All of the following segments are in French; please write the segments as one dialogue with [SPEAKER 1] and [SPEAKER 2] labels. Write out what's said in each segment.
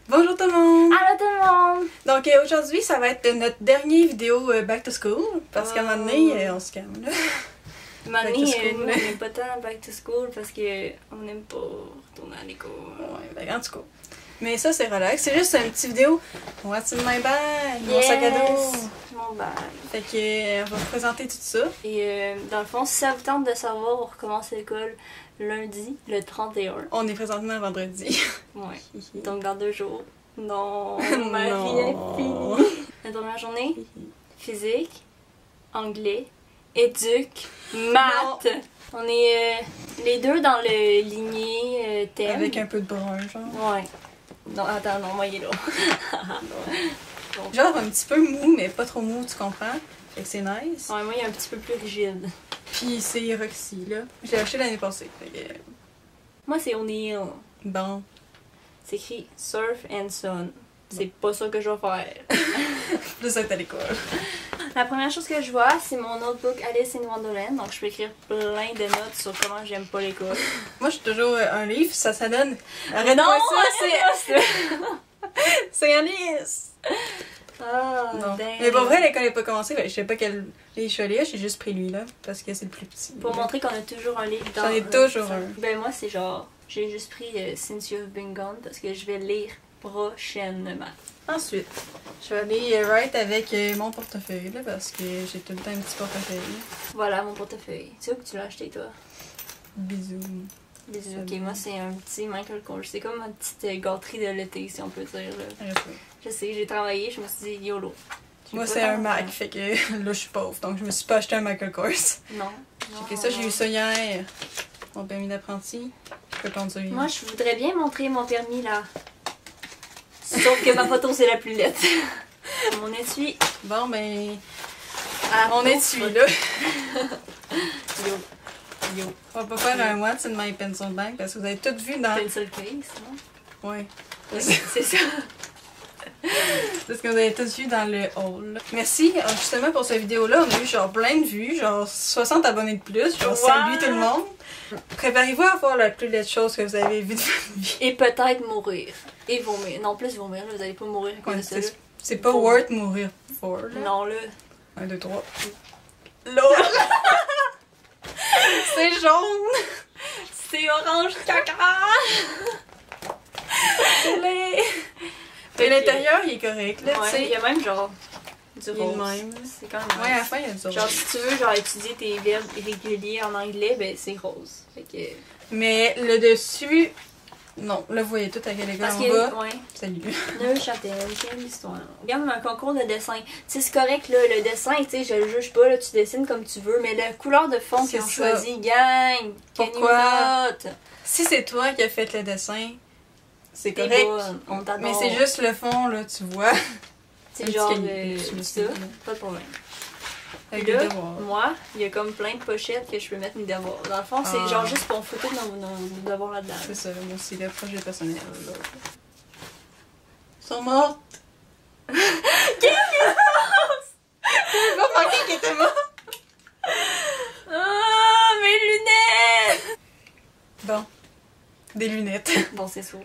[SPEAKER 1] Bonjour tout le monde!
[SPEAKER 2] Allô tout le monde!
[SPEAKER 1] Donc aujourd'hui, ça va être notre dernière vidéo Back to School, parce qu'à un moment donné, on se calme là.
[SPEAKER 2] À un moment donné, nous on n'aime pas tant Back to School parce qu'on n'aime pas retourner à l'école.
[SPEAKER 1] Ouais, ben en tout cas. Mais ça c'est relax, c'est juste une petite vidéo. What's in my bag? Mon sac à dos!
[SPEAKER 2] Mon bag.
[SPEAKER 1] Fait que on va vous présenter tout ça.
[SPEAKER 2] Et dans le fond, si ça vous tente de savoir, on recommence l'école lundi, le 31.
[SPEAKER 1] On est présentement vendredi.
[SPEAKER 2] Ouais. Donc dans 2 jours. Non, ma
[SPEAKER 1] Non.
[SPEAKER 2] vie est finie. La dernière journée, physique, anglais, éduc, maths.
[SPEAKER 1] Non.
[SPEAKER 2] On est les deux dans le ligné thème.
[SPEAKER 1] Avec un peu de brun, genre.
[SPEAKER 2] Ouais. Non, attends, non, moi il est là.
[SPEAKER 1] Genre un petit peu mou, mais pas trop mou, tu comprends? Fait que c'est nice.
[SPEAKER 2] Ouais, moi il est un petit peu plus rigide.
[SPEAKER 1] Puis c'est Roxy, là. Je l'ai acheté l'année passée. Fait que...
[SPEAKER 2] Moi c'est O'Neill.
[SPEAKER 1] Bon.
[SPEAKER 2] C'est écrit Surf and Sun. C'est pas ça que je vais faire.
[SPEAKER 1] Plus être à l'école.
[SPEAKER 2] La première chose que je vois, c'est mon notebook Alice in Wonderland. Donc je peux écrire plein de notes sur comment j'aime pas l'école.
[SPEAKER 1] Moi, je suis toujours un livre, ça donne.
[SPEAKER 2] Non,
[SPEAKER 1] c'est. C'est Alice!
[SPEAKER 2] Ah,
[SPEAKER 1] Non.
[SPEAKER 2] dang.
[SPEAKER 1] Mais pour vrai, l'école n'est pas commencée. Je sais pas quel livre je suis allée, j'ai juste pris lui là, parce que c'est le plus petit.
[SPEAKER 2] Pour montrer qu'on a toujours un livre dans.
[SPEAKER 1] J'en ai toujours un.
[SPEAKER 2] Ben moi c'est genre, j'ai juste pris Since You've Been Gone parce que je vais lire prochainement.
[SPEAKER 1] Ensuite, je vais aller write avec mon portefeuille là, parce que j'ai tout le temps un petit portefeuille.
[SPEAKER 2] Voilà mon portefeuille. Tu sais où que tu l'as acheté toi?
[SPEAKER 1] Bisous.
[SPEAKER 2] Bisous. Ok, moi c'est un petit Michael Kors. C'est comme ma petite gâterie de l'été si on peut dire là. Je sais, j'ai travaillé, je me suis dit YOLO.
[SPEAKER 1] Moi c'est un Mac, fait que là je suis pauvre, donc je me suis pas acheté un Michael Kors.
[SPEAKER 2] Non.
[SPEAKER 1] J'ai fait ça, j'ai eu ça hier. Mon permis d'apprenti, je peux conduire.
[SPEAKER 2] Moi je voudrais bien montrer mon permis là. Sauf que ma photo c'est la plus lettre. Mon étui.
[SPEAKER 1] Bon ben,
[SPEAKER 2] Ah,
[SPEAKER 1] mon étui là.
[SPEAKER 2] Yo.
[SPEAKER 1] Yo. On va pas faire un What's in my pencil bag parce que vous avez tout vu dans.
[SPEAKER 2] Pencil case, non?
[SPEAKER 1] Ouais.
[SPEAKER 2] C'est ça.
[SPEAKER 1] C'est ce que vous avez tous vu dans le haul. Merci justement pour cette vidéo-là. On a eu genre plein de vues, genre 60 abonnés de plus. Genre salut tout le monde. Préparez-vous à voir la plus laide chose que vous avez vue de votre vie.
[SPEAKER 2] Et peut-être mourir. Et vomir. Non, plus vomir, là, vous allez pas mourir à cause de ça. là.
[SPEAKER 1] C'est pas worth mourir for. Là.
[SPEAKER 2] Non, là.
[SPEAKER 1] 1, 2, 3. LOL! C'est jaune!
[SPEAKER 2] C'est orange caca!
[SPEAKER 1] Et l'intérieur, il est correct, là, tu
[SPEAKER 2] Ouais, il y
[SPEAKER 1] sais.
[SPEAKER 2] a même genre du
[SPEAKER 1] Il est
[SPEAKER 2] rose.
[SPEAKER 1] le même.
[SPEAKER 2] C'est quand même
[SPEAKER 1] Ouais, à la
[SPEAKER 2] nice.
[SPEAKER 1] fin, il y a du rose.
[SPEAKER 2] Genre, si tu veux genre étudier tes verbes irréguliers en anglais, ben c'est rose. Fait que...
[SPEAKER 1] Mais le dessus... Non, là, vous voyez tout à quel école
[SPEAKER 2] Parce
[SPEAKER 1] on
[SPEAKER 2] que,
[SPEAKER 1] va.
[SPEAKER 2] ouais.
[SPEAKER 1] Salut.
[SPEAKER 2] Neuchâtel, quelle histoire. Regarde un concours de dessin. Tu sais, c'est correct, là, le dessin, tu sais, je le juge pas, là, tu dessines comme tu veux, mais la couleur de fond qu'ils ont
[SPEAKER 1] C'est ça.
[SPEAKER 2] choisi, gang!
[SPEAKER 1] Pourquoi? Si c'est toi qui as fait le dessin, c'est
[SPEAKER 2] T'es
[SPEAKER 1] correct.
[SPEAKER 2] bonne, on t'adore.
[SPEAKER 1] Mais c'est juste le fond, là, tu vois.
[SPEAKER 2] C'est genre
[SPEAKER 1] je
[SPEAKER 2] ça, pas de problème.
[SPEAKER 1] Avec
[SPEAKER 2] Puis là,
[SPEAKER 1] les devoirs.
[SPEAKER 2] moi, il y a comme plein de pochettes que je peux mettre mes devoirs. Dans le fond, c'est
[SPEAKER 1] Ah.
[SPEAKER 2] genre juste pour photo nos devoirs là-dedans.
[SPEAKER 1] C'est ça, moi aussi, le projet personnel. Là. Ils sont mortes! Qu'est-ce qui se passe? J'avais pas manqué qu'ils étaient morts!
[SPEAKER 2] Ah, mes lunettes!
[SPEAKER 1] Bon, des lunettes.
[SPEAKER 2] Bon, c'est ça.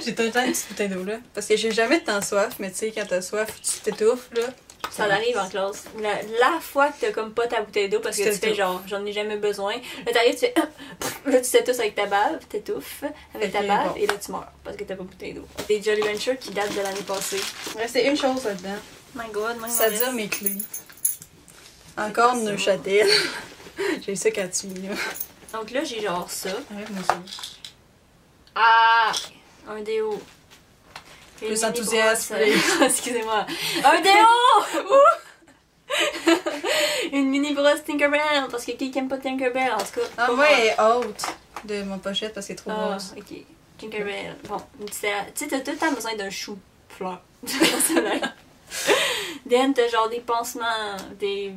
[SPEAKER 1] J'ai tout le temps une petite bouteille d'eau là. Parce que j'ai jamais tant soif, mais tu sais, quand t'as soif, tu t'étouffes là.
[SPEAKER 2] Ça arrive en classe. La fois que t'as comme pas ta bouteille d'eau parce que tu fais genre, j'en ai jamais besoin. Là, t'arrives, tu fais. Là, tu t'étouffes avec ta bave, t'étouffes avec ta
[SPEAKER 1] Ok,
[SPEAKER 2] bave
[SPEAKER 1] bon.
[SPEAKER 2] et là, tu meurs parce que t'as pas bouteille d'eau. Des Jolly Ranchers qui datent de l'année passée.
[SPEAKER 1] Il restait une chose là-dedans.
[SPEAKER 2] My god, moi,
[SPEAKER 1] C'est-à-dire mes clés. Encore de Neuchâtel. J'ai ça quand tu là.
[SPEAKER 2] Donc là, j'ai genre ça.
[SPEAKER 1] Arrête-moi ça.
[SPEAKER 2] Ah! Un déo. Une
[SPEAKER 1] Plus
[SPEAKER 2] mini
[SPEAKER 1] enthousiaste,
[SPEAKER 2] brosse. Excusez-moi. Un déo! Ouh! Une mini brosse Tinkerbell. Parce que qui aime pas Tinkerbell, en tout cas.
[SPEAKER 1] Ah,
[SPEAKER 2] pas
[SPEAKER 1] moi,
[SPEAKER 2] moi.
[SPEAKER 1] elle est haute de mon pochette parce qu'elle est trop
[SPEAKER 2] Ah,
[SPEAKER 1] grosse.
[SPEAKER 2] ok. Tinkerbell. Bon, tu sais, t'as tout le temps besoin d'un chou-fleur. Then, t'as genre des pansements, des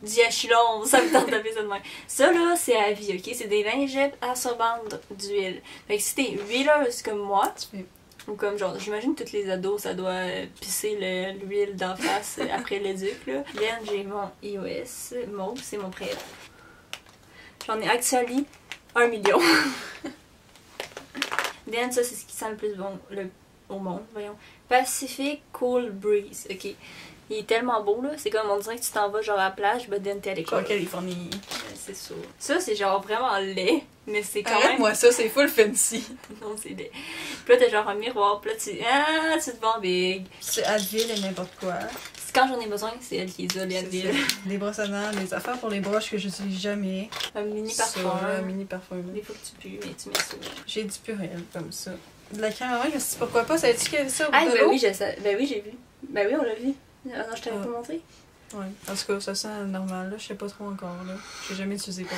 [SPEAKER 2] diachylons, ça me tente d'appeler ça de même. Ça, là, c'est à vie, ok? C'est des lingettes absorbantes d'huile. Fait que si t'es huileuse comme moi,
[SPEAKER 1] Tu fais-
[SPEAKER 2] ou comme genre, j'imagine toutes les ados, ça doit pisser l'huile d'en face après l'éduc, là. Then, j'ai mon iOS mauve, c'est mon préf. J'en ai actually 1 million. Then, ça, c'est ce qui sent le plus bon. au monde, voyons. Pacific Cool Breeze, ok. Il est tellement beau, là. C'est comme, on dirait que tu t'en vas genre à la plage, ben then t'es à l'école.
[SPEAKER 1] Genre Californie.
[SPEAKER 2] C'est ça. Ça, c'est genre vraiment laid, mais c'est quand même...
[SPEAKER 1] moi ça, c'est full fancy.
[SPEAKER 2] Non, c'est laid. Puis là, t'as genre un miroir, puis là, tu te vends big.
[SPEAKER 1] C'est Advil et n'importe quoi.
[SPEAKER 2] Quand j'en ai besoin, c'est elle qui les a, les Advil.
[SPEAKER 1] Des brosses à dents, des affaires pour les broches que j'utilise jamais.
[SPEAKER 2] Un mini parfum.
[SPEAKER 1] Ça, un mini parfum.
[SPEAKER 2] Des fois que tu pues, mais tu mets ça.
[SPEAKER 1] J'ai du purel comme ça. De la crème à main, je me suis dit pourquoi pas, ça a-tu qu'il y avait ça au bout
[SPEAKER 2] Ah,
[SPEAKER 1] de
[SPEAKER 2] ben
[SPEAKER 1] l'eau?
[SPEAKER 2] oui, ben oui, j'ai vu. Ben oui, on l'a vu. Ah non, je t'avais pas montré.
[SPEAKER 1] Ouais. En tout cas, ça sent normal, là. Je sais pas trop encore, là. J'ai jamais utilisé pour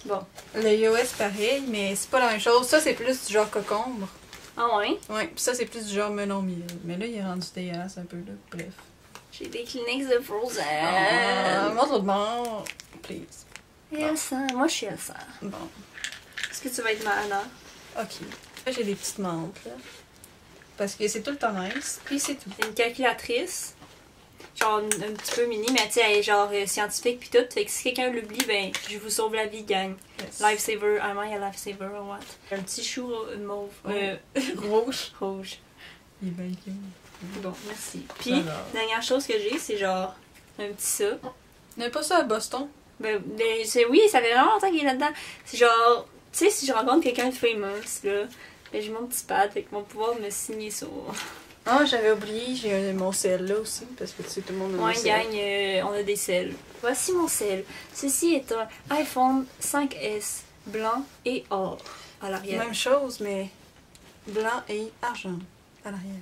[SPEAKER 2] Bon.
[SPEAKER 1] le iOS, pareil, mais c'est pas la même chose. Ça, c'est plus du genre cocombre.
[SPEAKER 2] Ah ouais?
[SPEAKER 1] Ouais, pis ça, c'est plus du genre melon miel. Mais là, il est rendu dégueulasse un peu, là. Bref.
[SPEAKER 2] J'ai des Kleenex de Frozen.
[SPEAKER 1] Montre l'autre bord, please.
[SPEAKER 2] Elsa. Moi, je suis Elsa.
[SPEAKER 1] Bon.
[SPEAKER 2] Est-ce que tu vas être ma Anna?
[SPEAKER 1] Ok. Là, j'ai des petites menthes, là. Parce que c'est tout le temps nice, puis c'est tout.
[SPEAKER 2] Une calculatrice. Genre un petit peu mini, mais tu sais, elle est genre scientifique pis tout. Fait que si quelqu'un l'oublie, ben, je vous sauve la vie, gang.
[SPEAKER 1] Yes.
[SPEAKER 2] Lifesaver, am I a lifesaver or what? Un petit chou mauve.
[SPEAKER 1] Rouge.
[SPEAKER 2] Rouge.
[SPEAKER 1] Il est bien cute.
[SPEAKER 2] Bon, merci. Puis,
[SPEAKER 1] Alors.
[SPEAKER 2] dernière chose que j'ai, c'est genre un petit ça.
[SPEAKER 1] N'est pas ça à Boston?
[SPEAKER 2] Ben, oui, ça fait vraiment longtemps qu'il est là-dedans. C'est genre, tu sais, si je rencontre quelqu'un de famous, là, ben j'ai mon petit pad, fait qu'ils vont pouvoir me signer ça.
[SPEAKER 1] Ah, j'avais oublié, j'ai mon sel là aussi, parce que tu sais, tout le monde a
[SPEAKER 2] Ouais,
[SPEAKER 1] mon sel.
[SPEAKER 2] gang, on a des sels. Voici mon sel. Ceci est un iPhone 5S blanc et or à l'arrière.
[SPEAKER 1] Même chose, mais blanc et argent à l'arrière.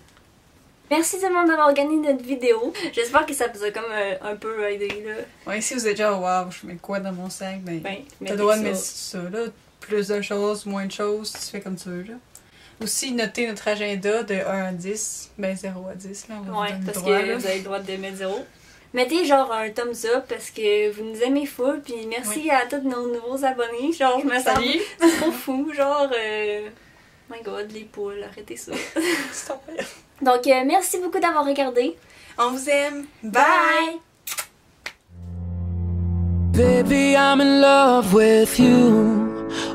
[SPEAKER 2] Merci tout le monde d'avoir regardé notre vidéo. J'espère que ça vous a comme un peu aidé, là.
[SPEAKER 1] Ouais, si vous êtes genre, waouh, je mets quoi dans mon sac, ben,
[SPEAKER 2] Ben,
[SPEAKER 1] t'as le droit de mettre ça, là. Plus de choses, moins de choses, tu fais comme tu veux, là. Aussi, notez notre agenda de 1 à 10, ben 0 à 10, là, on va
[SPEAKER 2] Ouais,
[SPEAKER 1] vous donner
[SPEAKER 2] parce
[SPEAKER 1] le droit,
[SPEAKER 2] que
[SPEAKER 1] là.
[SPEAKER 2] vous avez le droit de mettre 0. Mettez genre un thumbs up parce que vous nous aimez full, puis merci à tous nos nouveaux abonnés. Genre, je me sens
[SPEAKER 1] Salut!
[SPEAKER 2] trop fou, genre, my god, les poules, arrêtez ça.
[SPEAKER 1] Stop it.
[SPEAKER 2] Donc, merci beaucoup d'avoir regardé.
[SPEAKER 1] On vous aime!
[SPEAKER 2] Bye!
[SPEAKER 3] Baby, I'm in love with you.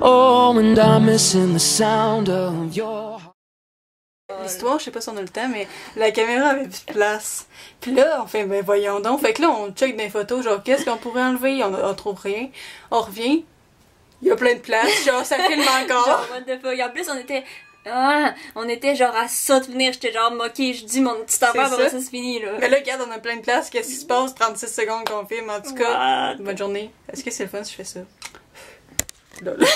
[SPEAKER 3] Oh, and I'm missing the sound of your heart.
[SPEAKER 1] L'histoire, je sais pas si on a le temps, mais la caméra avait plus de place. Puis là, on fait, ben voyons donc. Fait que là, on check des photos, genre, qu'est-ce qu'on pourrait enlever? On trouve rien. On revient. Il y a plein de place. Genre, ça filme encore.
[SPEAKER 2] Genre, what the fuck. En plus, on était genre à ça de venir. J'étais genre moquée. Je dis mon petit affaire,
[SPEAKER 1] C'est
[SPEAKER 2] après
[SPEAKER 1] ça.
[SPEAKER 2] ça, c'est fini, là.
[SPEAKER 1] Mais là, regarde, on a plein de place. Qu'est-ce qui se passe? 36 secondes qu'on filme. En tout cas,
[SPEAKER 2] What?
[SPEAKER 1] bonne journée. Est-ce que c'est le fun si je fais ça? Là, là.